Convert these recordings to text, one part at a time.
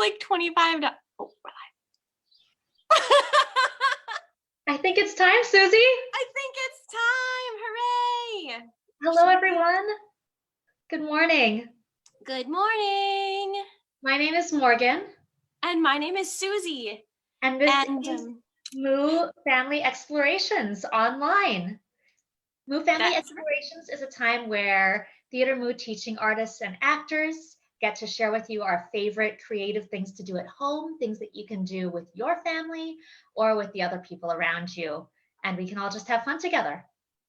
like $25. Oh, I think it's time, Susie. I think it's time. Hooray. Hello, everyone. Good morning. Good morning. My name is Morgan. And my name is Suzie. And this is Moo Family Explorations online. Moo Family Explorations is a time where Theater Moo teaching artists and actors get to share with you our favorite creative things to do at home, things that you can do with your family or with the other people around you. And we can all just have fun together.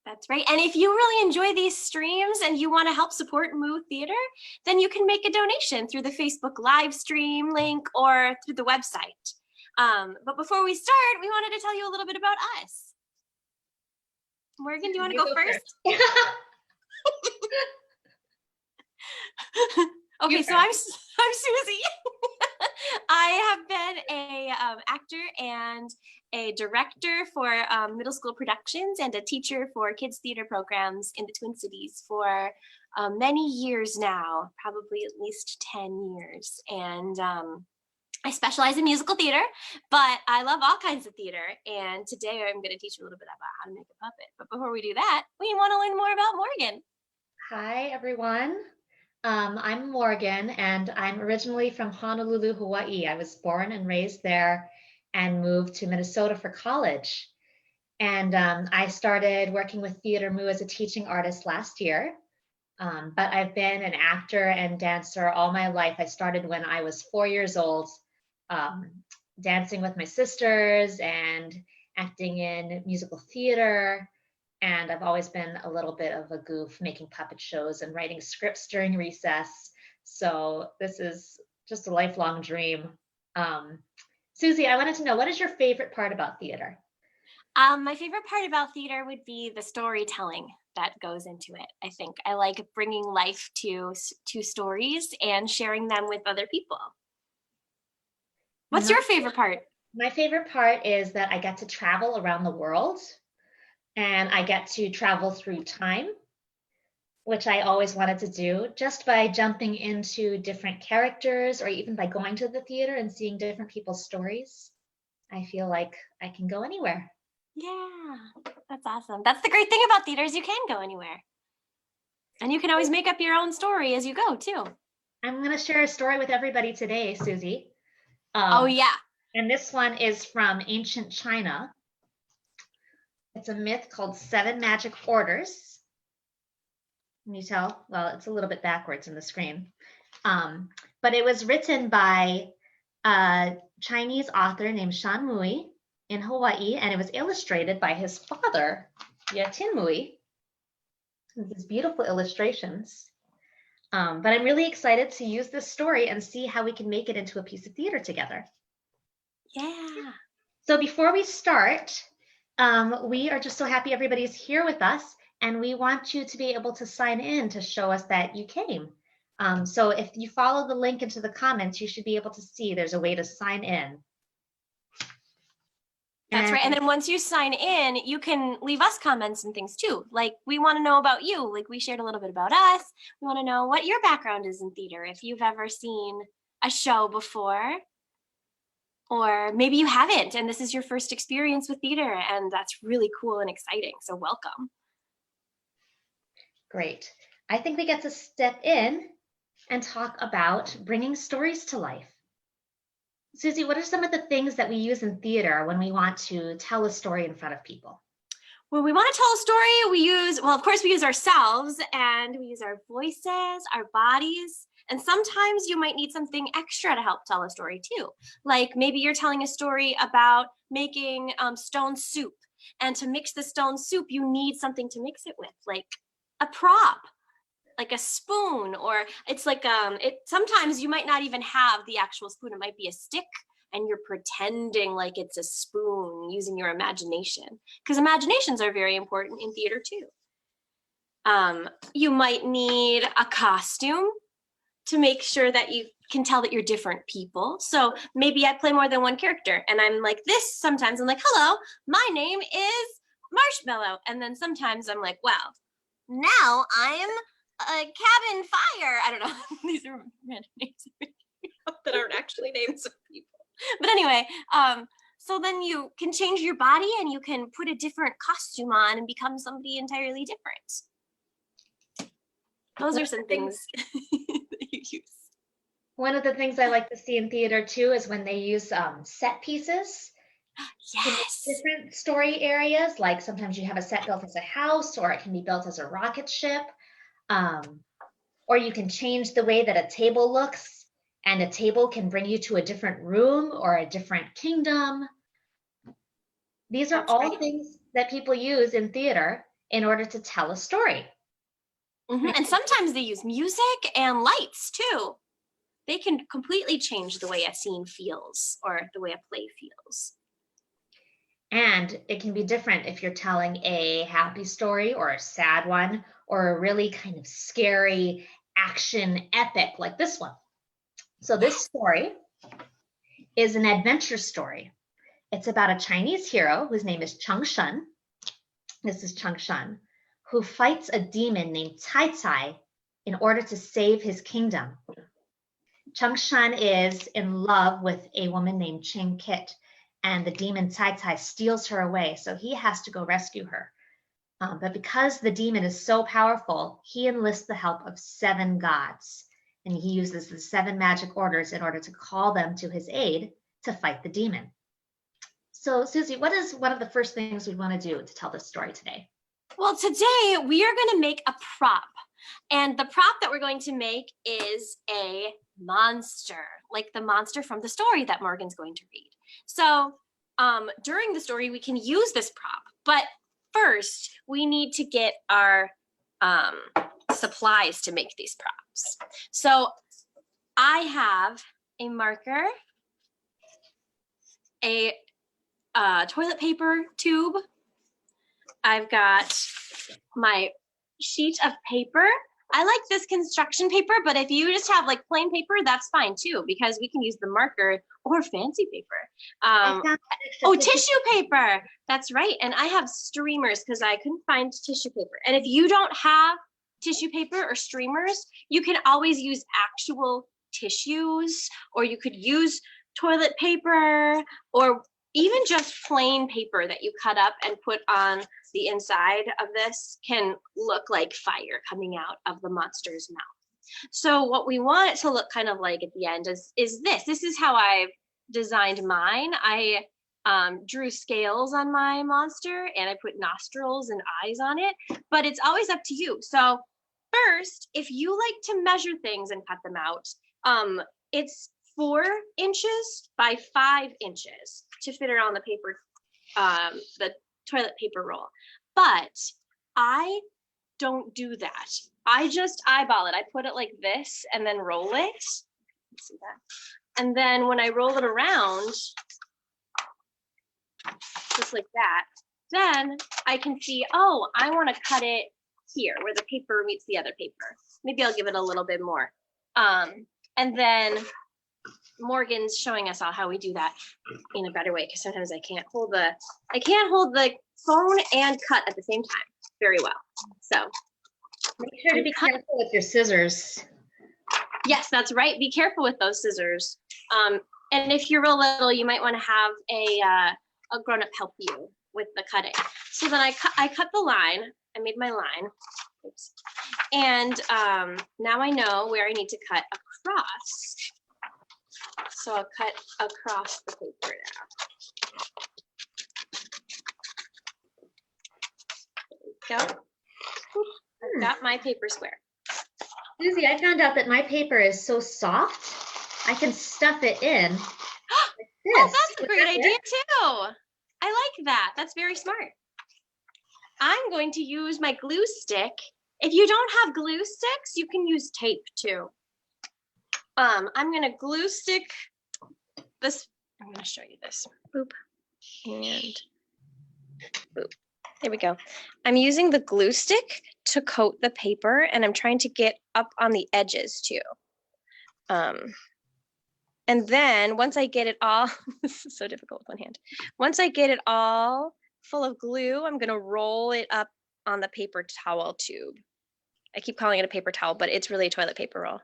That's right. And if you really enjoy these streams and you want to help support Moo Theater, then you can make a donation through the Facebook live stream link or through the website. But before we start, we wanted to tell you a little bit about us. Morgan, do you want to go first? Okay, so I'm Suzie. I have been a actor and a director for middle school productions and a teacher for kids theater programs in the Twin Cities for many years now, probably at least 10 years. And I specialize in musical theater, but I love all kinds of theater. And today I'm going to teach you a little bit about how to make a puppet. But before we do that, we want to learn more about Morgan. Hi, everyone. I'm Morgan, and I'm originally from Honolulu, Hawaii. I was born and raised there and moved to Minnesota for college. And I started working with Theater Moo as a teaching artist last year. But I've been an actor and dancer all my life. I started when I was 4 years old, dancing with my sisters and acting in musical theater. And I've always been a little bit of a goof, making puppet shows and writing scripts during recess. So this is just a lifelong dream. Suzie, I wanted to know, what is your favorite part about theater? My favorite part about theater would be the storytelling that goes into it. I think I like bringing life to stories and sharing them with other people. What's your favorite part? My favorite part is that I get to travel around the world. And I get to travel through time, which I always wanted to do, just by jumping into different characters or even by going to the theater and seeing different people's stories. I feel like I can go anywhere. Yeah, that's awesome. That's the great thing about theater is you can go anywhere. And you can always make up your own story as you go, too. I'm going to share a story with everybody today, Suzie. Oh, yeah. And this one is from ancient China. It's a myth called Seven Magic Orders. Can you tell? Well, it's a little bit backwards in the screen. But it was written by a Chinese author named Shan Mui in Hawaii, and it was illustrated by his father, Tin Mui. These beautiful illustrations. But I'm really excited to use this story and see how we can make it into a piece of theater together. Yeah. So before we start, we are just so happy everybody's here with us, and we want you to be able to sign in to show us that you came. So if you follow the link into the comments, you should be able to see there's a way to sign in. That's right. And then once you sign in, you can leave us comments and things too. Like, we want to know about you. Like, we shared a little bit about us. We want to know what your background is in theater, if you've ever seen a show before. Or maybe you haven't, and this is your first experience with theater, and that's really cool and exciting, so welcome. Great. I think we get to step in and talk about bringing stories to life. Suzie, what are some of the things that we use in theater when we want to tell a story in front of people? When we want to tell a story, we use, well, of course, we use ourselves, and we use our voices, our bodies. And sometimes you might need something extra to help tell a story too. Like maybe you're telling a story about making stone soup. And to mix the stone soup, you need something to mix it with, like a prop, like a spoon, or it's like, sometimes you might not even have the actual spoon. It might be a stick and you're pretending like it's a spoon using your imagination. Because imaginations are very important in theater too. You might need a costume to make sure that you can tell that you're different people. So maybe I play more than one character and I'm like this sometimes. I'm like, hello, my name is Marshmallow. And then sometimes I'm like, well, now I'm a cabin fire. I don't know. These are random names. that aren't actually names of people. But anyway, so then you can change your body and you can put a different costume on and become somebody entirely different. Those are some things that you use. One of the things I like to see in theater too is when they use set pieces to make Yes. different story areas. Like sometimes you have a set built as a house, or it can be built as a rocket ship. Or you can change the way that a table looks, and a table can bring you to a different room or a different kingdom. These are That's all right. things that people use in theater in order to tell a story. And sometimes they use music and lights too. They can completely change the way a scene feels or the way a play feels. And it can be different if you're telling a happy story or a sad one or a really kind of scary action epic like this one. So this story is an adventure story. It's about a Chinese hero whose name is Chang Shen. This is Chang Shen, who fights a demon named Tai Tai in order to save his kingdom. Chang Shen is in love with a woman named Ching Kit, and the demon Tai Tai steals her away, so he has to go rescue her. But because the demon is so powerful, he enlists the help of 7 gods, and he uses the 7 magic orders in order to call them to his aid to fight the demon. So, Suzie, what is one of the first things we want to do to tell this story today? Well, today we are going to make a prop. And the prop that we're going to make is a monster, like the monster from the story that Morgan's going to read. So during the story, we can use this prop. But first, we need to get our supplies to make these props. So I have a marker, a toilet paper tube. I've got my sheet of paper. I like this construction paper, but if you just have like plain paper, that's fine too, because we can use the marker or fancy paper. Tissue paper. That's right. And I have streamers because I couldn't find tissue paper. And if you don't have tissue paper or streamers, you can always use actual tissues, or you could use toilet paper, or even just plain paper that you cut up and put on the inside of this can look like fire coming out of the monster's mouth. So what we want it to look kind of like at the end is this. This is how I've designed mine. I drew scales on my monster, and I put nostrils and eyes on it, but it's always up to you. So first, if you like to measure things and cut them out, it's 4 inches by 5 inches to fit around the paper, the toilet paper roll. But I don't do that. I just eyeball it. I put it like this and then roll it. See that? And then when I roll it around, just like that, then I can see, oh, I want to cut it here where the paper meets the other paper. Maybe I'll give it a little bit more. And then Morgan's showing us all how we do that in a better way, because sometimes I can't hold the phone and cut at the same time very well. So make sure to be careful with your scissors. Yes, that's right. Be careful with those scissors. And if you're real little, you might want to have a grown-up help you with the cutting. So then I cut the line. I made my line. Oops. And now I know where I need to cut across. So I'll cut across the paper now. There we go. I've got my paper square. Suzie, I found out that my paper is so soft, I can stuff it in. Like this. Oh, that's a great idea too. I like that. That's very smart. I'm going to use my glue stick. If you don't have glue sticks, you can use tape too. I'm going to glue stick this. I'm going to show you this. Boop. And boop. There we go. I'm using the glue stick to coat the paper, and I'm trying to get up on the edges too. And then once I get it all, this is so difficult with one hand. Once I get it all full of glue, I'm going to roll it up on the paper towel tube. I keep calling it a paper towel, but it's really a toilet paper roll.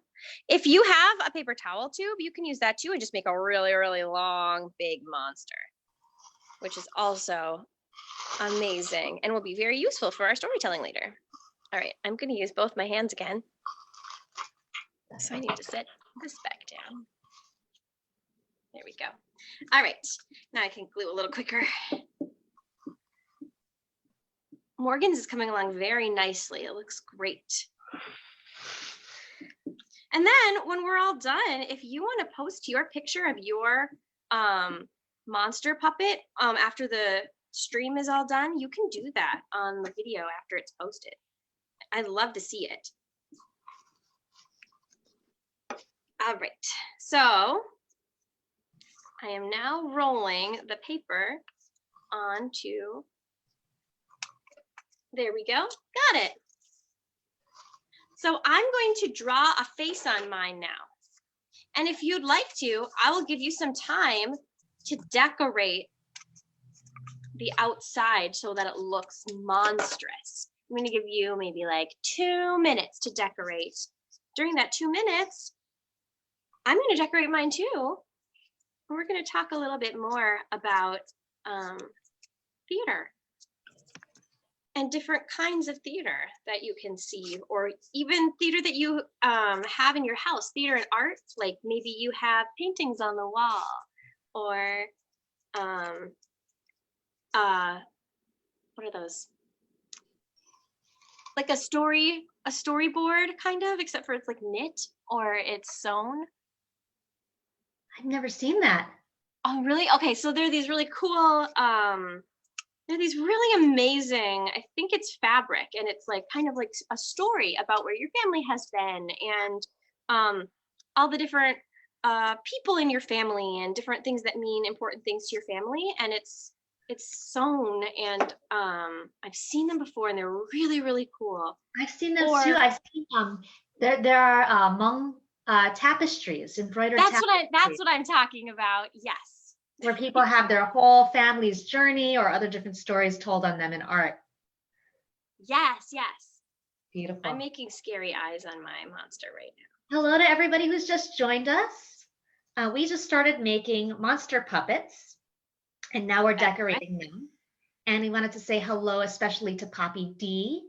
If you have a paper towel tube, you can use that too and just make a really, really long, big monster, which is also amazing and will be very useful for our storytelling later. All right, I'm going to use both my hands again. So I need to set this back down. There we go. All right, now I can glue a little quicker. Morgan's is coming along very nicely. It looks great. And then when we're all done, if you want to post your picture of your monster puppet after the stream is all done, you can do that on the video after it's posted. I'd love to see it. All right, so I am now rolling the paper onto, there we go, got it. So I'm going to draw a face on mine now. And if you'd like to, I will give you some time to decorate the outside so that it looks monstrous. I'm going to give you maybe like 2 minutes to decorate. During that 2 minutes, I'm going to decorate mine too. We're going to talk a little bit more about theater and different kinds of theater that you can see, or even theater that you have in your house, theater and art, like maybe you have paintings on the wall, or what are those? Like a storyboard kind of, except for it's like knit or it's sewn. I've never seen that. Oh, really? Okay, so there are these really cool, they're these really amazing, I think it's fabric, and it's like kind of like a story about where your family has been, and all the different people in your family and different things that mean important things to your family, and it's sewn, and I've seen them before, and they're really, really cool. I've seen them too. I've seen there are Hmong tapestries, embroidered tapestries. That's what I'm talking about. Yes. Where people have their whole family's journey or other different stories told on them in art. Yes, yes. Beautiful. I'm making scary eyes on my monster right now. Hello to everybody who's just joined us. We just started making monster puppets, and now we're decorating them. And we wanted to say hello especially to Poppy D,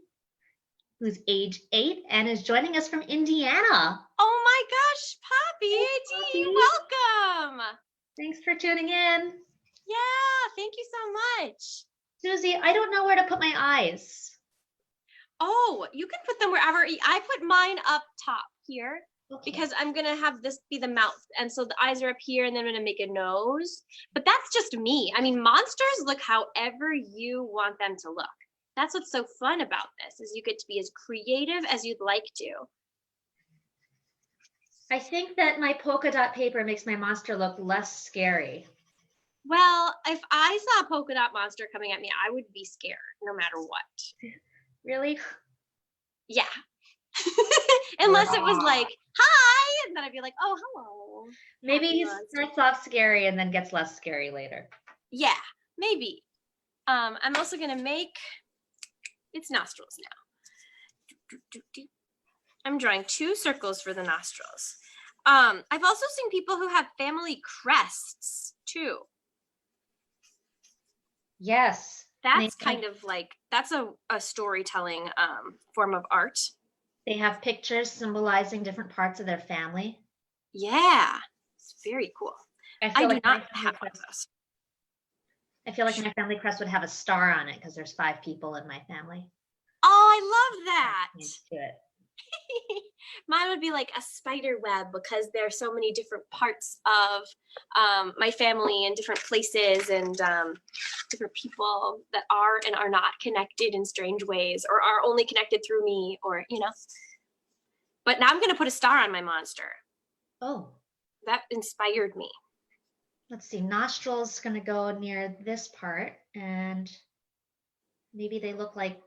who's age 8 and is joining us from Indiana. Oh my gosh, Poppy D, welcome. Thanks for tuning in. Yeah, thank you so much. Suzie, I don't know where to put my eyes. Oh, you can put them wherever. I put mine up top here, okay, because I'm going to have this be the mouth. And so the eyes are up here, and then I'm going to make a nose. But that's just me. I mean, monsters look however you want them to look. That's what's so fun about this, is you get to be as creative as you'd like to. I think that my polka dot paper makes my monster look less scary. Well, if I saw a polka dot monster coming at me, I would be scared no matter what. Really? Yeah. Unless it was like, hi, and then I'd be like, oh, hello. Maybe he starts off scary and then gets less scary later. Yeah, maybe. I'm also going to make its nostrils now. I'm drawing 2 circles for the nostrils. I've also seen people who have family crests too. Yes. That's kind of like, that's a storytelling form of art. They have pictures symbolizing different parts of their family. Yeah, it's very cool. I do not have one of those. I feel like my family crest would have a star on it because there's 5 people in my family. Oh, I love that. Do it. Mine would be like a spider web, because there are so many different parts of my family and different places and different people that are and are not connected in strange ways, or are only connected through me, or, you know. But now I'm going to put a star on my monster. Oh. That inspired me. Let's see. Nostrils going to go near this part, and maybe they look like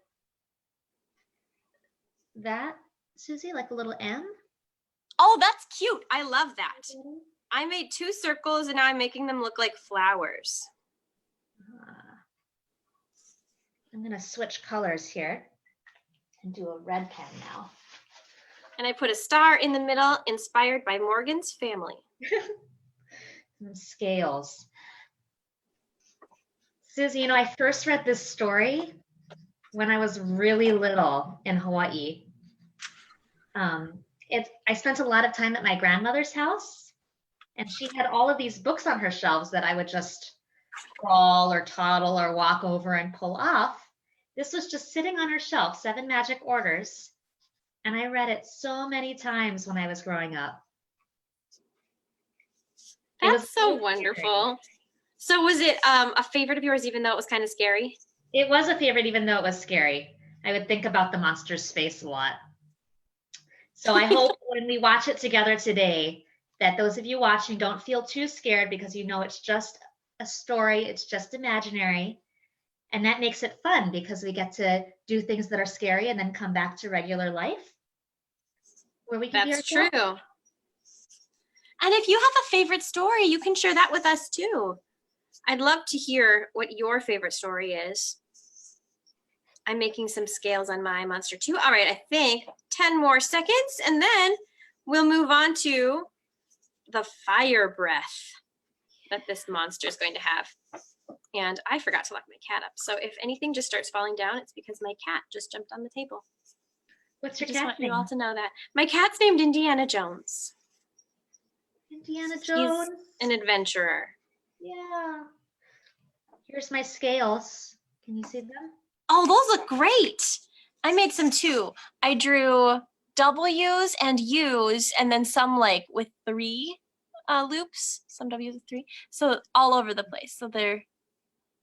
that. Suzie, like a little M? Oh, that's cute. I love that. I made 2 circles, and now I'm making them look like flowers. I'm going to switch colors here and do a red pen now. And I put a star in the middle, inspired by Morgan's family. Some scales. Suzie, I first read this story when I was really little in Hawaii. I spent a lot of time at my grandmother's house, and she had all of these books on her shelves that I would just crawl or toddle or walk over and pull off. This was just sitting on her shelf, 7 Magic Orders, and I read it so many times when I was growing up. That's so wonderful. So was it a favorite of yours, even though it was kind of scary? It was a favorite, even though it was scary. I would think about the monster's face a lot. So I hope when we watch it together today, that those of you watching don't feel too scared, because it's just a story, it's just imaginary. And that makes it fun, because we get to do things that are scary and then come back to regular life, where we can That's true. And if you have a favorite story, you can share that with us too. I'd love to hear what your favorite story is. I'm making some scales on my monster too. All right, I think 10 more seconds, and then we'll move on to the fire breath that this monster is going to have. And I forgot to lock my cat up. So if anything just starts falling down, it's because my cat just jumped on the table. What's your I just cat's want name? you all to know that. My cat's named Indiana Jones. Indiana Jones. He's an adventurer. Yeah. Here's my scales. Can you see them? Oh, those look great. I made some too. I drew W's and U's, and then some like with 3 loops, some W's with 3. So all over the place. So they're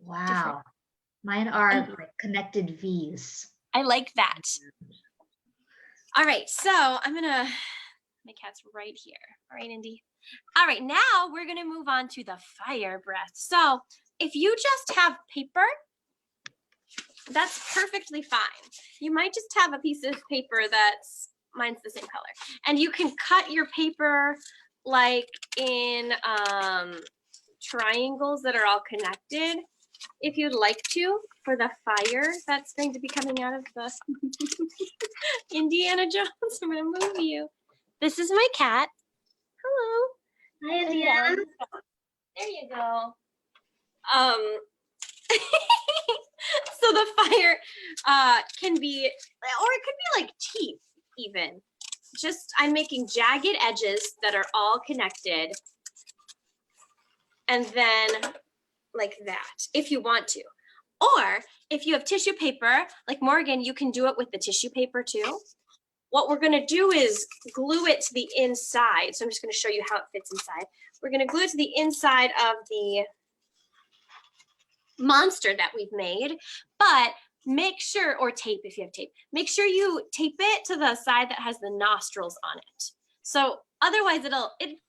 wow. different. Mine are like connected V's. I like that. All right, so my cat's right here. All right, Indy. All right, now we're gonna move on to the fire breath. So if you just have paper, that's perfectly fine. You might just have a piece of paper mine's the same color. And you can cut your paper like in triangles that are all connected, if you'd like to, for the fire that's going to be coming out of the Indiana Jones. I'm gonna move you. This is my cat. Hello. Hi, Indiana. There you go. So the fire can be, or it could be like teeth even. Just, I'm making jagged edges that are all connected. And then like that, if you want to. Or if you have tissue paper, like Morgan, you can do it with the tissue paper too. What we're gonna do is glue it to the inside. So I'm just gonna show you how it fits inside. We're gonna glue it to the inside of the monster that we've made, but make sure, or tape if you have tape, make sure you tape it to the side that has the nostrils on it. So otherwise it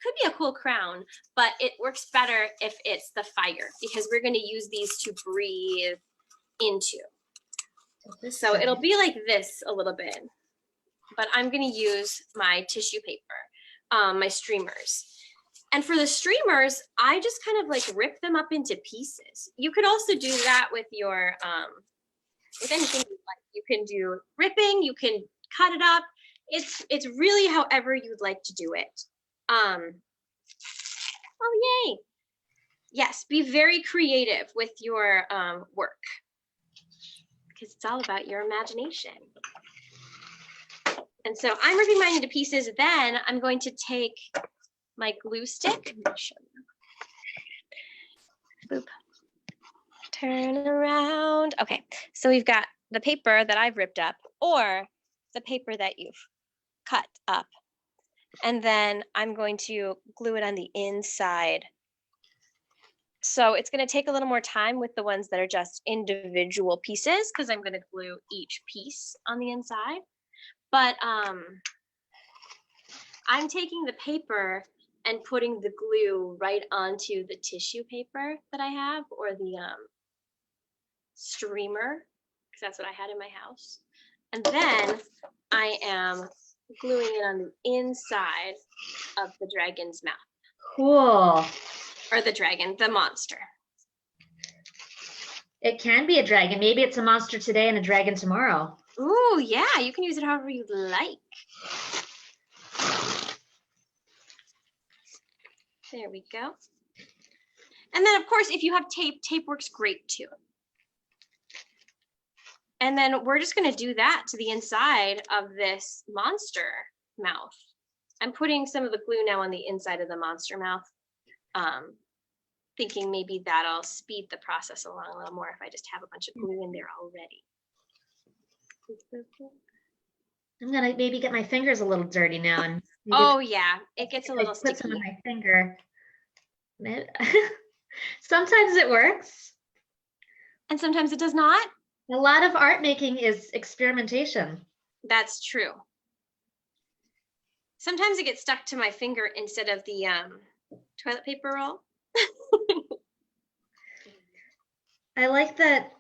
could be a cool crown, but it works better if it's the fire, because we're going to use these to breathe into. So it'll be like this a little bit, but I'm going to use my tissue paper, my streamers. And for the streamers, I just kind of like rip them up into pieces. You could also do that with your, with anything you like. You can do ripping, you can cut it up. It's really however you'd like to do it. Oh, yay. Yes, be very creative with your work, because it's all about your imagination. And so I'm ripping mine into pieces. Then I'm going to take my glue stick. Let me show you. Boop. Turn around. Okay, so we've got the paper that I've ripped up, or the paper that you've cut up. And then I'm going to glue it on the inside. So it's going to take a little more time with the ones that are just individual pieces, because I'm going to glue each piece on the inside. But I'm taking the paper and putting the glue right onto the tissue paper that I have, or the streamer, because that's what I had in my house. And then I am gluing it on the inside of the dragon's mouth. Cool. Or the monster. It can be a dragon. Maybe it's a monster today and a dragon tomorrow. Ooh, yeah, you can use it however you like. There we go. And then, of course, if you have tape, tape works great too. And then we're just going to do that to the inside of this monster mouth. I'm putting some of the glue now on the inside of the monster mouth, thinking maybe that'll speed the process along a little more if I just have a bunch of glue in there already. I'm gonna maybe get my fingers a little dirty now, and oh yeah, it gets a little sticky. Put some on my finger. Sometimes it works, and sometimes it does not. A lot of art making is experimentation. That's true. Sometimes it gets stuck to my finger instead of the toilet paper roll. I like that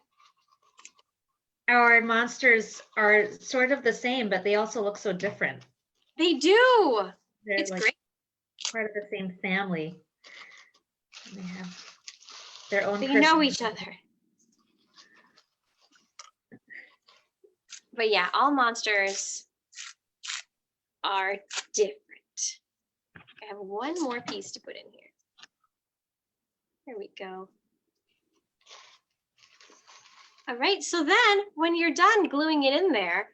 our monsters are sort of the same, but they also look so different. They do. It's like great. Part of the same family. They have their own. They know each other. But yeah, all monsters are different. I have one more piece to put in here. There we go. All right, so then when you're done gluing it in there,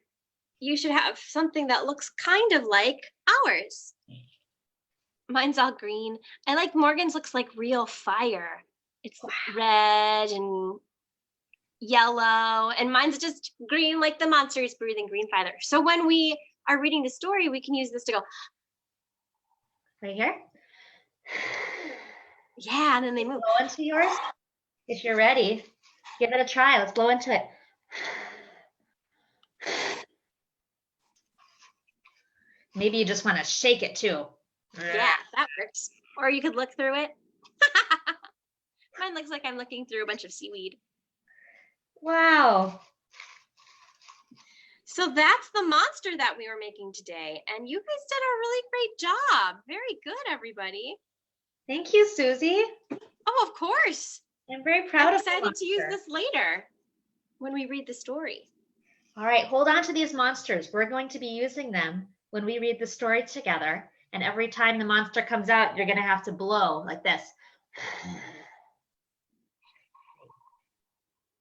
you should have something that looks kind of like ours. Mine's all green. I like Morgan's looks like real fire. It's red and yellow, and mine's just green like the monster is breathing green fire. So when we are reading the story, we can use this to go. Right here? Yeah, and then they move. Blow into yours. If you're ready, give it a try. Let's blow into it. Maybe you just want to shake it too. Yeah, that works. Or you could look through it. Mine looks like I'm looking through a bunch of seaweed. Wow. So that's the monster that we were making today. And you guys did a really great job. Very good, everybody. Thank you, Suzie. Oh, of course. I'm very proud I'm of excited to use this later when we read the story. All right, hold on to these monsters. We're going to be using them when we read the story together. And every time the monster comes out, you're going to have to blow like this.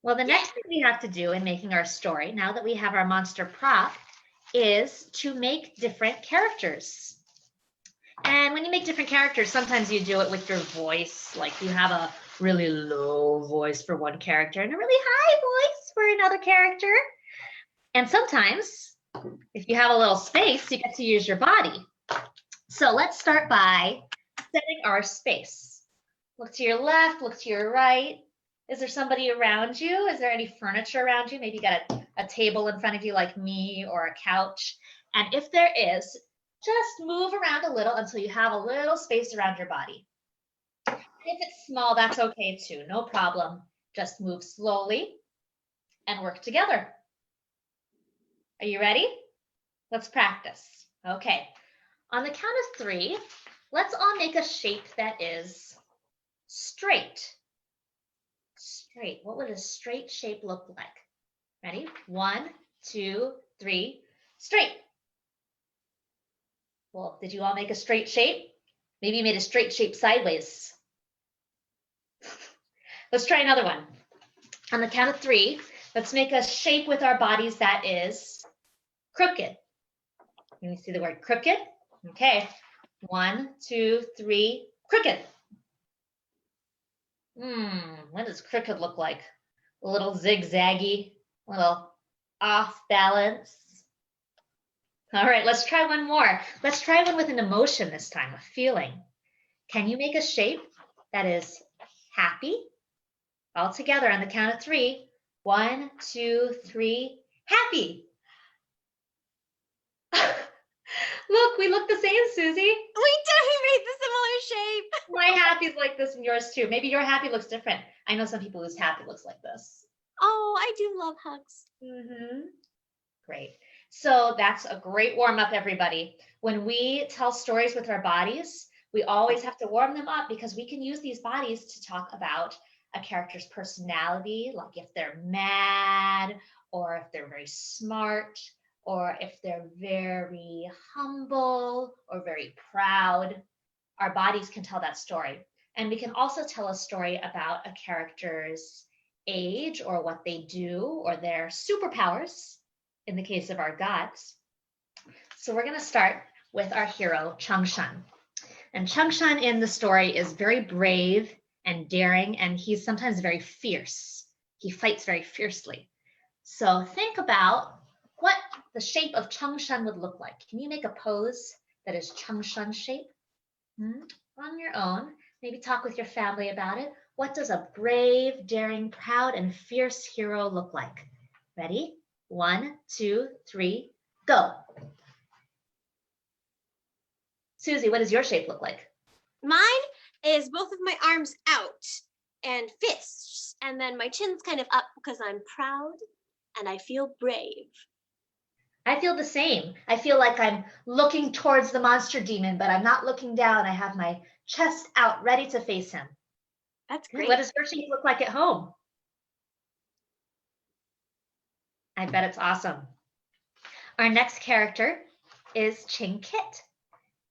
Well, the next thing we have to do in making our story, now that we have our monster prop, is to make different characters. And when you make different characters, sometimes you do it with your voice, like you have a really low voice for one character and a really high voice for another character. And sometimes, if you have a little space, you get to use your body. So let's start by setting our space. Look to your left, look to your right. Is there somebody around you? Is there any furniture around you? Maybe you got a table in front of you like me, or a couch. And if there is, just move around a little until you have a little space around your body. And if it's small, that's okay too, no problem. Just move slowly and work together. Are you ready? Let's practice. Okay, on the count of 3, let's all make a shape that is straight. Straight. What would a straight shape look like? Ready? 1, 2, 3, straight. Well, did you all make a straight shape? Maybe you made a straight shape sideways. Let's try another one. On the count of 3, let's make a shape with our bodies that is crooked. Can you see the word crooked? Okay. 1, 2, 3, crooked. What does crooked look like? A little zigzaggy, a little off balance. All right, let's try one more. Let's try one with an emotion this time, a feeling. Can you make a shape that is happy? All together on the count of 3. 1, 2, 3, happy. Look, we look the same, Suzie. We did. We made the similar shape. My happy's like this and yours too. Maybe your happy looks different. I know some people whose happy looks like this. Oh, I do love hugs. Great. So that's a great warm up, everybody. When we tell stories with our bodies, we always have to warm them up because we can use these bodies to talk about a character's personality, like if they're mad, or if they're very smart, or if they're very humble or very proud. our bodies can tell that story. And we can also tell a story about a character's age or what they do or their superpowers in the case of our gods. So we're going to start with our hero, Chang. And Chang in the story is very brave and daring, and he's sometimes very fierce. He fights very fiercely. So think about what the shape of Chang would look like. Can you make a pose that is Chang shape? On your own. Maybe talk with your family about it. What does a brave, daring, proud, and fierce hero look like? Ready? 1, 2, 3, go. Suzie, what does your shape look like? Mine is both of my arms out and fists, and then my chin's kind of up because I'm proud and I feel brave. I feel the same. I feel like I'm looking towards the monster demon, but I'm not looking down. I have my chest out, ready to face him. That's great. What does your shape look like at home? I bet it's awesome. Our next character is Chang.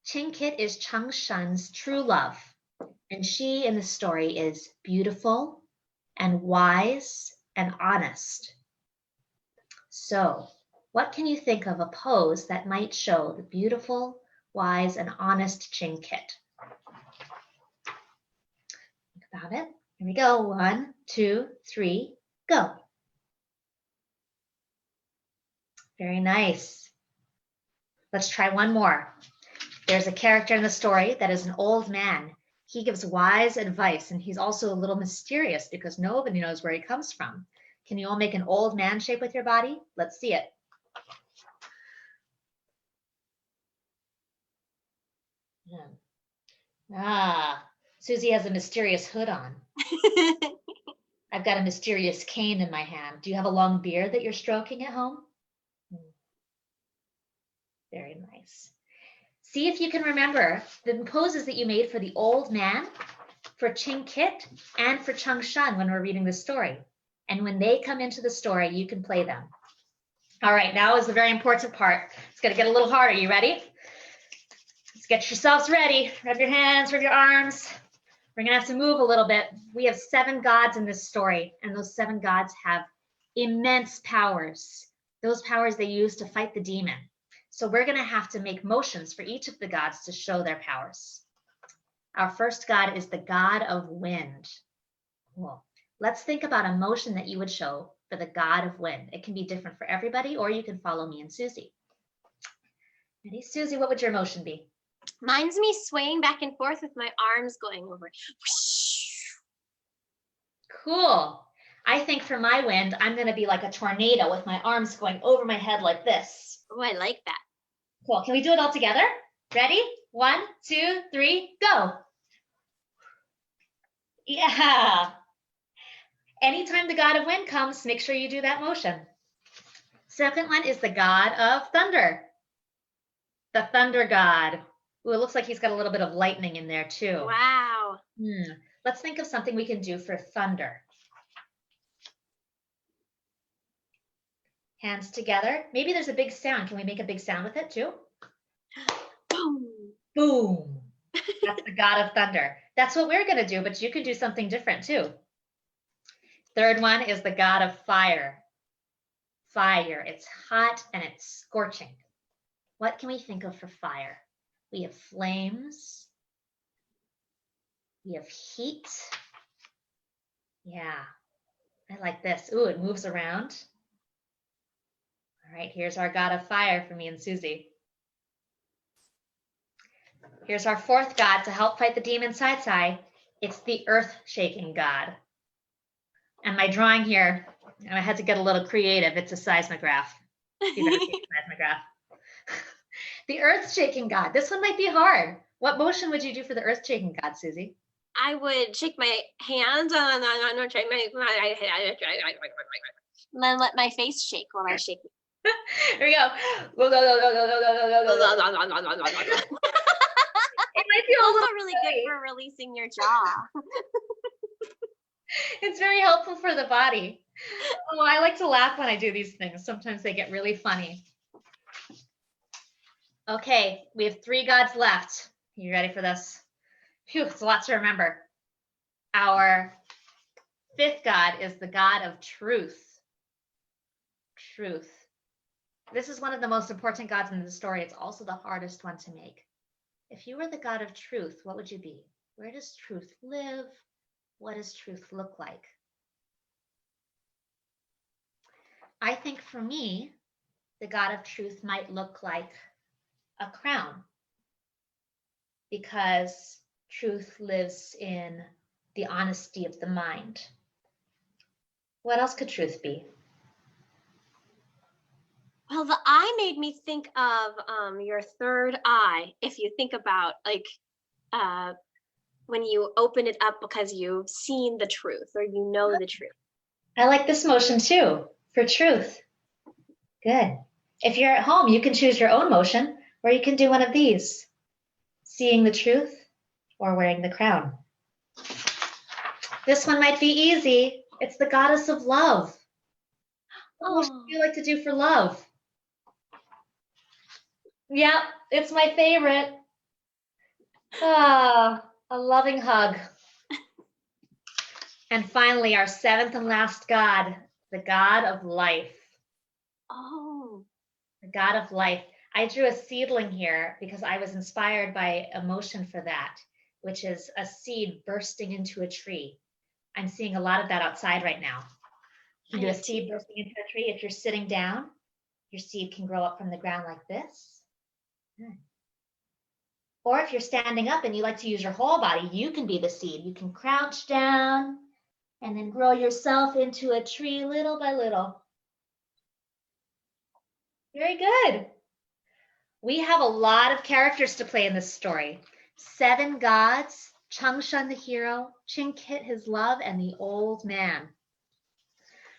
Chang is Chang Shan's true love, and she in the story is beautiful and wise and honest. So, what can you think of a pose that might show the beautiful, wise, and honest Chang? Think about it. Here we go. 1, 2, 3, go. Very nice. Let's try one more. There's a character in the story that is an old man. He gives wise advice, and he's also a little mysterious because nobody knows where he comes from. Can you all make an old man shape with your body? Let's see it. Suzie has a mysterious hood on. I've got a mysterious cane in my hand. Do you have a long beard that you're stroking at home? Very nice. See if you can remember the poses that you made for the old man, for Chang, and for Chang Shan when we're reading the story. And when they come into the story, you can play them. All right, now is the very important part. It's going to get a little harder. You ready? Let's get yourselves ready. Rub your hands, rub your arms. We're going to have to move a little bit. We have 7 gods in this story, and those 7 gods have immense powers. Those powers they use to fight the demon. So we're going to have to make motions for each of the gods to show their powers. Our first god is the god of wind. Cool. Let's think about a motion that you would show for the god of wind. It can be different for everybody, or you can follow me and Suzie. Ready? Suzie, what would your motion be? Mine's me swaying back and forth with my arms going over. Cool. I think for my wind, I'm going to be like a tornado with my arms going over my head like this. Oh, I like that. Cool. Can we do it all together? Ready? 1, 2, 3, go. Yeah. Anytime the god of wind comes, make sure you do that motion. Second one is the god of thunder. The thunder god. Ooh, it looks like he's got a little bit of lightning in there too. Wow. Let's think of something we can do for thunder. Hands together. Maybe there's a big sound. Can we make a big sound with it too? Boom. Boom. That's the god of thunder. That's what we're going to do, but you could do something different too. Third one is the god of fire. Fire. It's hot and it's scorching. What can we think of for fire? We have flames. We have heat. Yeah, I like this. Ooh, it moves around. All right, here's our god of fire for me and Suzie. Here's our fourth god to help fight the demon Sai. It's the earth-shaking god. And my drawing here, I had to get a little creative. It's a seismograph. You've ever seen a seismograph? The earth-shaking god. This one might be hard. What motion would you do for the earth-shaking god, Suzie? I would shake my hands and then let my face shake while I shake. Here we go. It might be Also really good for releasing your jaw. It's very helpful for the body. Oh, I like to laugh when I do these things. Sometimes they get really funny. Okay, we have 3 gods left. You ready for this? Phew, it's a lot to remember. Our fifth God is the God of truth. Truth. This is one of the most important gods in the story. It's also the hardest one to make. If you were the God of truth, what would you be? Where does truth live? What does truth look like? I think for me, the God of truth might look like a crown, because truth lives in the honesty of the mind. What else could truth be? Well, the eye made me think of your third eye. If you think about like when you open it up because you've seen the truth or you know the truth. I like this motion too, for truth. Good. If you're at home, you can choose your own motion, or you can do one of these. Seeing the truth or wearing the crown. This one might be easy. It's the goddess of love. What motion do you like to do for love? Yeah, it's my favorite. Ah, a loving hug. And finally, our seventh and last God, the God of life. Oh. The God of life. I drew a seedling here because I was inspired by a motion for that, which is a seed bursting into a tree. I'm seeing a lot of that outside right now. You can do a seed bursting into a tree. If you're sitting down, your seed can grow up from the ground like this. Good. Or if you're standing up and you like to use your whole body, you can be the seed. You can crouch down and then grow yourself into a tree little by little. Very good. We have a lot of characters to play in this story. 7 gods, Changshan the hero, Chinkit his love, and the old man.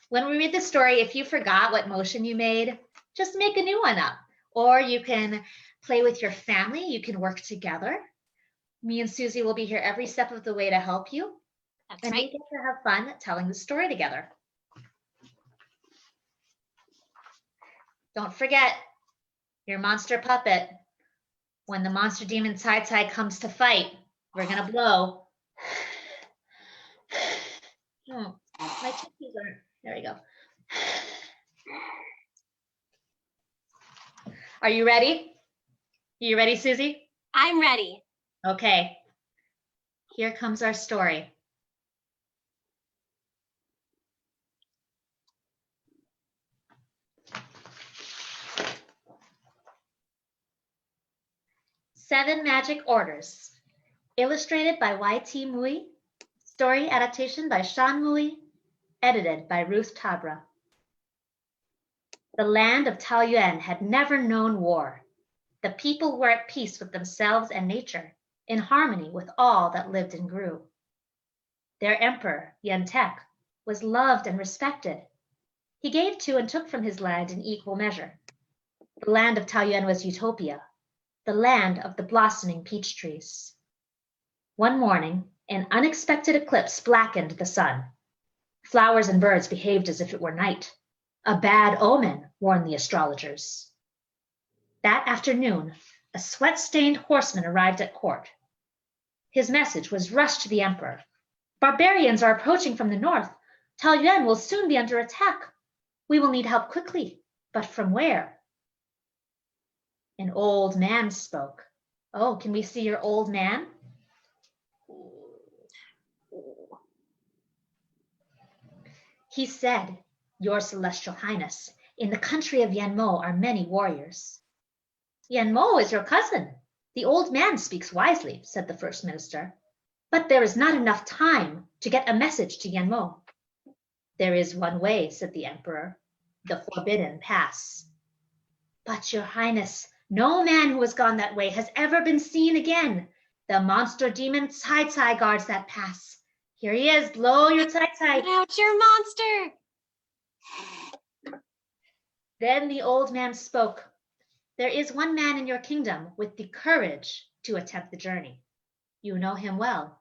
When we read the story, if you forgot what motion you made, just make a new one up. Or you can play with your family. You can work together. Me and Susie will be here every step of the way to help you. That's and right. we get to have fun telling the story together. Don't forget your monster puppet. When the monster demon Tai comes to fight, we're gonna blow. My tissues aren't. There we go. Are you ready? You ready, Susie? I'm ready. Okay. Here comes our story. Seven Magic Orders. Illustrated by Y.T. Mui. Story adaptation by Shan Mui. Edited by Ruth Tabra. The land of Taoyuan had never known war. The people were at peace with themselves and nature, in harmony with all that lived and grew. Their emperor, Yantek, was loved and respected. He gave to and took from his land in equal measure. The land of Taoyuan was utopia, the land of the blossoming peach trees. One morning, an unexpected eclipse blackened the sun. Flowers and birds behaved as if it were night. A bad omen, warned the astrologers. That afternoon, a sweat-stained horseman arrived at court. His message was rushed to the emperor. Barbarians are approaching from the north. Taoyuan will soon be under attack. We will need help quickly, but from where? An old man spoke. Oh, can we see your old man? He said, Your Celestial Highness, in the country of Yanmo are many warriors. Yanmo is your cousin. The old man speaks wisely, said the first minister. But there is not enough time to get a message to Yanmo. There is one way, said the emperor, the forbidden pass. But your highness, no man who has gone that way has ever been seen again. The monster demon Tai guards that pass. Here he is, blow your Tai. Get out your monster. Then the old man spoke. There is one man in your kingdom with the courage to attempt the journey. You know him well.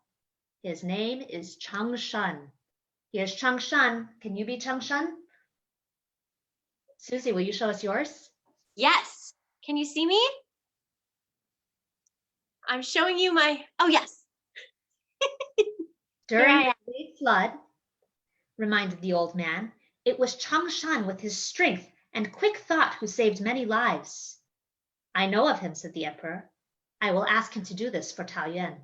His name is Changshan. Here's Changshan. Can you be Changshan? Susie, will you show us yours? Yes. Can you see me? I'm showing you my, oh yes. Here During I the am. great flood, reminded the old man, it was Chang Shan with his strength and quick thought who saved many lives. I know of him, said the emperor. I will ask him to do this for Taoyuan.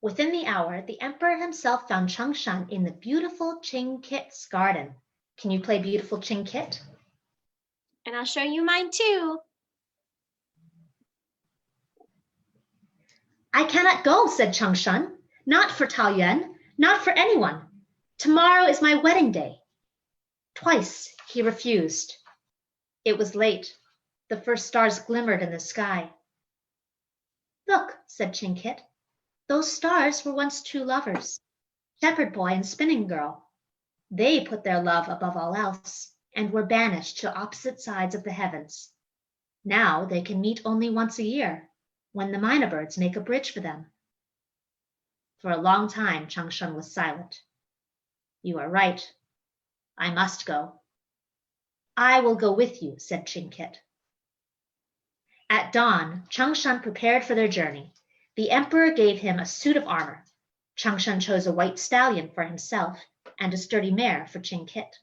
Within the hour, the emperor himself found Chang Shan in the beautiful Ching Kit's garden. Can you play beautiful Ching Kit? And I'll show you mine too. I cannot go, said Chang Shan. Not for Taoyuan, not for anyone. Tomorrow is my wedding day. Twice he refused. It was late. The first stars glimmered in the sky. Look, said Ching Kit. Those stars were once two lovers, shepherd boy and spinning girl. They put their love above all else and were banished to opposite sides of the heavens. Now they can meet only once a year, when the mynah birds make a bridge for them. For a long time, Chang Shan was silent. You are right. I must go. I will go with you, said Ching Kit. At dawn, Chang Shan prepared for their journey. The emperor gave him a suit of armor. Chang Shan chose a white stallion for himself and a sturdy mare for Ching Kit.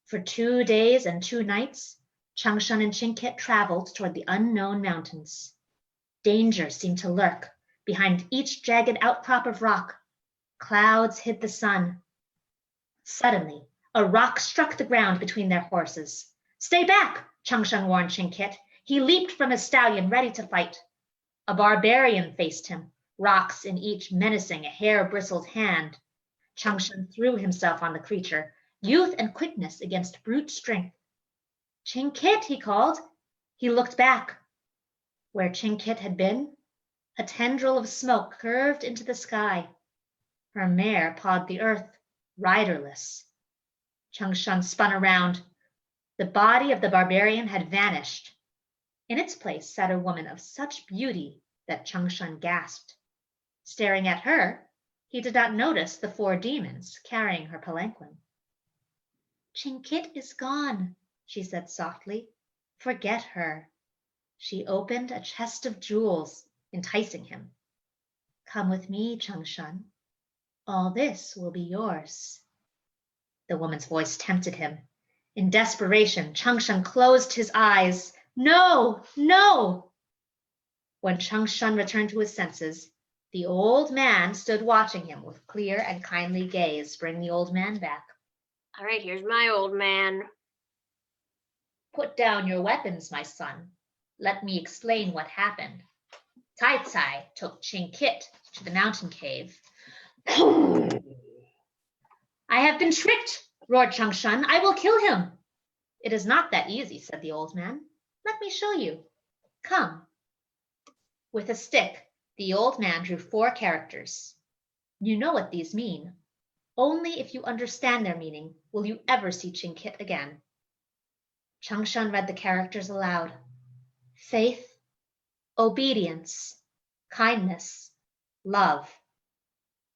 For 2 days and 2 nights, Chang Shan and Ching Kit traveled toward the unknown mountains. Danger seemed to lurk behind each jagged outcrop of rock. Clouds hid the sun. Suddenly, a rock struck the ground between their horses. Stay back, Chang Shan warned Ching Kit. He leaped from his stallion, ready to fight. A barbarian faced him, rocks in each menacing a hair-bristled hand. Chang Shan threw himself on the creature, youth and quickness against brute strength. Ching Kit, he called. He looked back. Where Ching Kit had been, a tendril of smoke curved into the sky. Her mare pawed the earth, riderless. Chang Shan spun around. The body of the barbarian had vanished. In its place sat a woman of such beauty that Chang Shan gasped. Staring at her, he did not notice the 4 demons carrying her palanquin. Ching Kit is gone, she said softly. Forget her. She opened a chest of jewels, enticing him. Come with me, Chang Shan. All this will be yours. The woman's voice tempted him. In desperation, Chang Shan closed his eyes. No, no! When Chang Shan returned to his senses, the old man stood watching him with clear and kindly gaze. Bring the old man back. All right, here's my old man. Put down your weapons, my son. Let me explain what happened. Tai Tai took Ching Kit to the mountain cave. I have been tricked, roared Chang Shan. I will kill him. It is not that easy, said the old man. Let me show you. Come. With a stick, the old man drew 4 characters. You know what these mean. Only if you understand their meaning will you ever see Ching Kit again. Chang Shan read the characters aloud. Faith, obedience, kindness, love.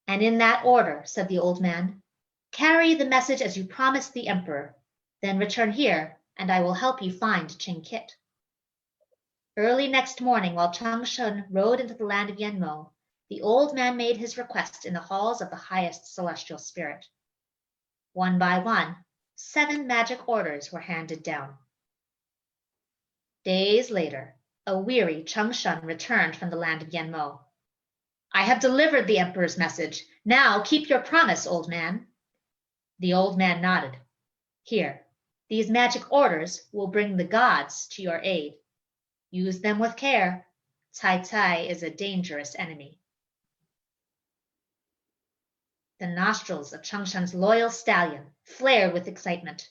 And in that order, said the old man. Carry the message as you promised the emperor. Then return here, and I will help you find Ching Kit. Early next morning, while Chang Shan rode into the land of Yanmo, the old man made his request in the halls of the highest celestial spirit. One by one, 7 magic orders were handed down. Days later, a weary Chang Shan returned from the land of Yanmo. I have delivered the emperor's message. Now keep your promise, old man. The old man nodded. Here, these magic orders will bring the gods to your aid. Use them with care. Tai Tai is a dangerous enemy. The nostrils of Chang Shan's loyal stallion flared with excitement.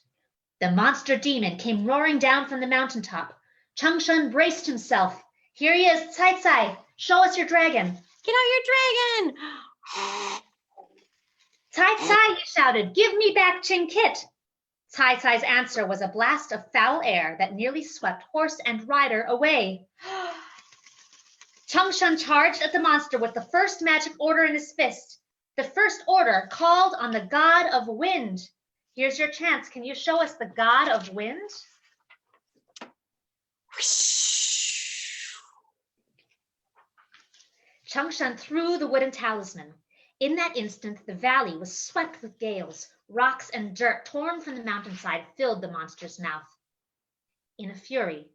The monster demon came roaring down from the mountaintop. Chang Shan braced himself. Here he is, Tai Tai. Show us your dragon. Get out your dragon! Tai Tai, he shouted. Give me back Ching Kit. Tai Tai's answer was a blast of foul air that nearly swept horse and rider away. Chang Shan charged at the monster with the first magic order in his fist. The first order called on the god of wind. Here's your chance. Can you show us the god of wind? Chang Shan threw the wooden talisman. In that instant, the valley was swept with gales. Rocks and dirt torn from the mountainside filled the monster's mouth. In a fury,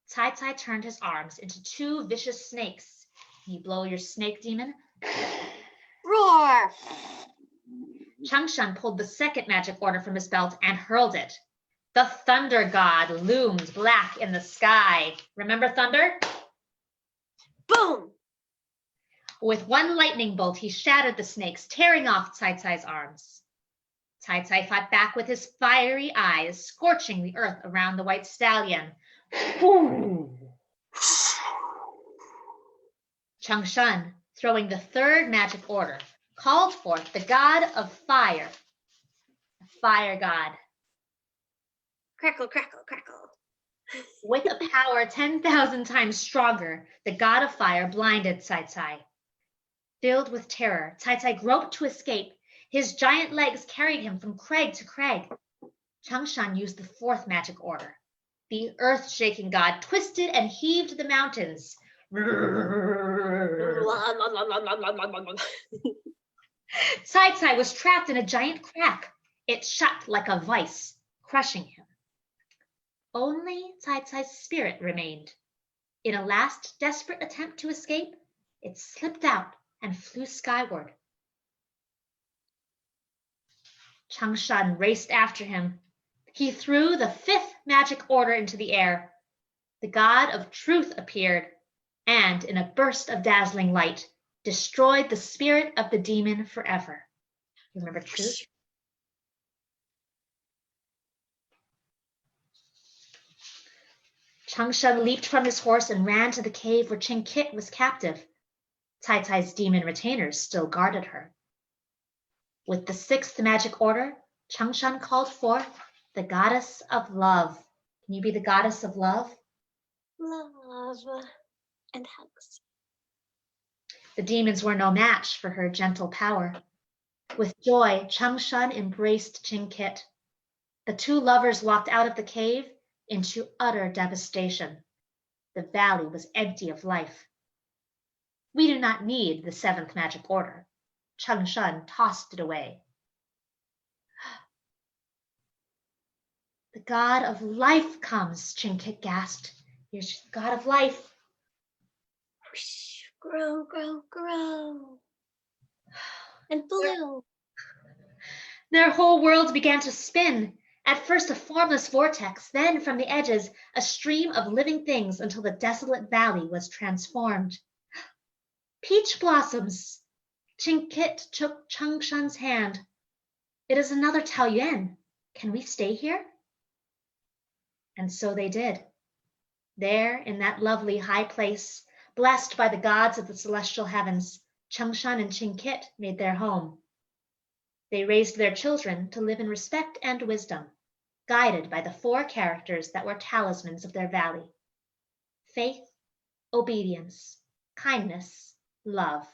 Tai Tai turned his arms into 2 vicious snakes. Can you blow your snake, demon? Roar! Changshan pulled the second magic order from his belt and hurled it. The thunder god loomed black in the sky. Remember thunder? Boom! With one lightning bolt, he shattered the snakes, tearing off Tai Tai's arms. Tai Tai fought back with his fiery eyes, scorching the earth around the white stallion. Changshan, throwing the third magic order, called forth the god of fire, the fire god. Crackle, crackle, crackle. With a power 10,000 times stronger, the god of fire blinded Tai Tai. Filled with terror, Tai Tai groped to escape. His giant legs carried him from crag to crag. Changshan used the fourth magic order. The earth-shaking god twisted and heaved the mountains. Tai Tai was trapped in a giant crack. It shut like a vice, crushing him. Only Tai Tai's spirit remained. In a last desperate attempt to escape, it slipped out and flew skyward. Changshan raced after him. He threw the fifth magic order into the air. The god of truth appeared, and in a burst of dazzling light, destroyed the spirit of the demon forever. Remember truth? Changshan leaped from his horse and ran to the cave where Ching Kit was captive. Tai Tai's demon retainers still guarded her. With the sixth magic order, Changshan called forth the goddess of love. Can you be the goddess of love? Love and hugs. The demons were no match for her gentle power. With joy, Changshan embraced Ching Kit. The 2 lovers walked out of the cave into utter devastation. The valley was empty of life. We do not need the 7th magic order. Changshan tossed it away. The god of life comes, Ching Kit gasped. Here's the god of life. Grow, grow, grow. And bloom. Their whole world began to spin. At first a formless vortex, then from the edges, a stream of living things until the desolate valley was transformed. Peach blossoms! Ching Kit took Changshan's hand. It is another Taoyuan. Can we stay here? And so they did. There, in that lovely high place, blessed by the gods of the celestial heavens, Changshan and Ching Kit made their home. They raised their children to live in respect and wisdom, guided by the 4 characters that were talismans of their valley: faith, obedience, kindness, love.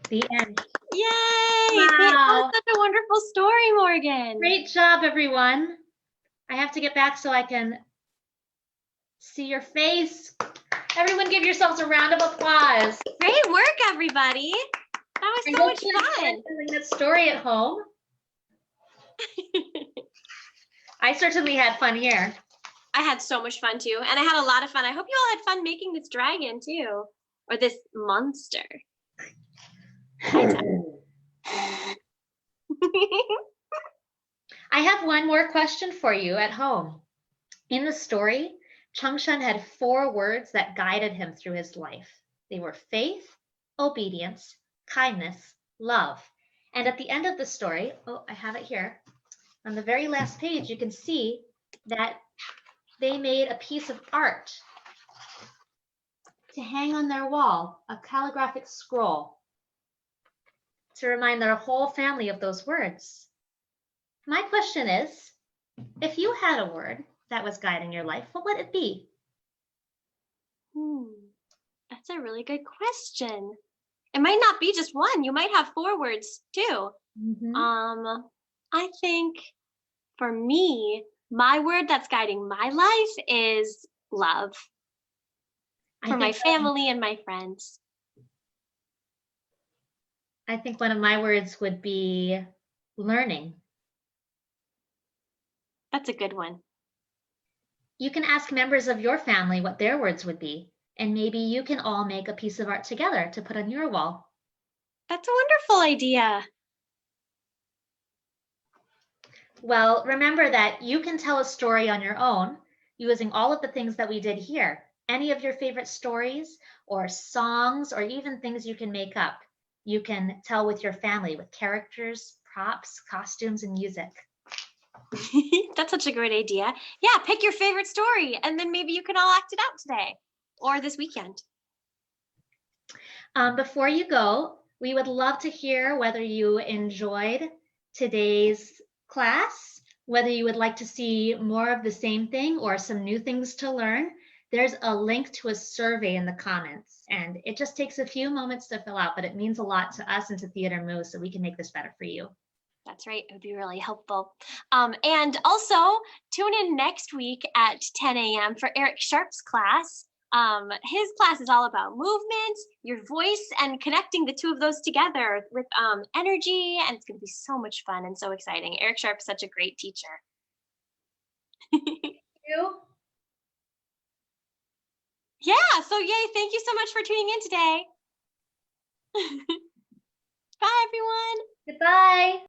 The end. Yay! Wow. That was such a wonderful story, Morgan. Great job, everyone. I have to get back so I can see your face. Everyone give yourselves a round of applause. Great work, everybody. That was And so much hopefully you fun. guys are telling that story at home. I certainly had fun here. I had so much fun too, and I had a lot of fun. I hope you all had fun making this dragon too, or this monster. I have one more question for you at home. In the story, Changshan had 4 words that guided him through his life. They were faith, obedience, kindness, love. And at the end of the story, I have it here. On the very last page, you can see that they made a piece of art to hang on their wall, a calligraphic scroll, to remind their whole family of those words. My question is, if you had a word that was guiding your life, what would it be? That's a really good question. It might not be just one. You might have 4 words too. I think for me, my word that's guiding my life is love for my family and my friends. I think one of my words would be learning. That's a good one. You can ask members of your family what their words would be, and maybe you can all make a piece of art together to put on your wall. That's a wonderful idea. Well, remember that you can tell a story on your own using all of the things that we did here. Any of your favorite stories or songs or even things you can make up, you can tell with your family with characters, props, costumes, and music. That's such a great idea. Yeah, pick your favorite story and then maybe you can all act it out today or this weekend. Before you go, we would love to hear whether you enjoyed today's class, whether you would like to see more of the same thing or some new things to learn. There's a link to a survey in the comments, and it just takes a few moments to fill out, but it means a lot to us and to Theater Move, so we can make this better for you. That's right. It would be really helpful. And also tune in next week at 10 a.m. for Eric Sharp's class. His class is all about movement, your voice, and connecting the two of those together with energy. And it's going to be so much fun and so exciting. Eric Sharp is such a great teacher. You? Yeah. So yay. Thank you so much for tuning in today. Bye, everyone. Goodbye.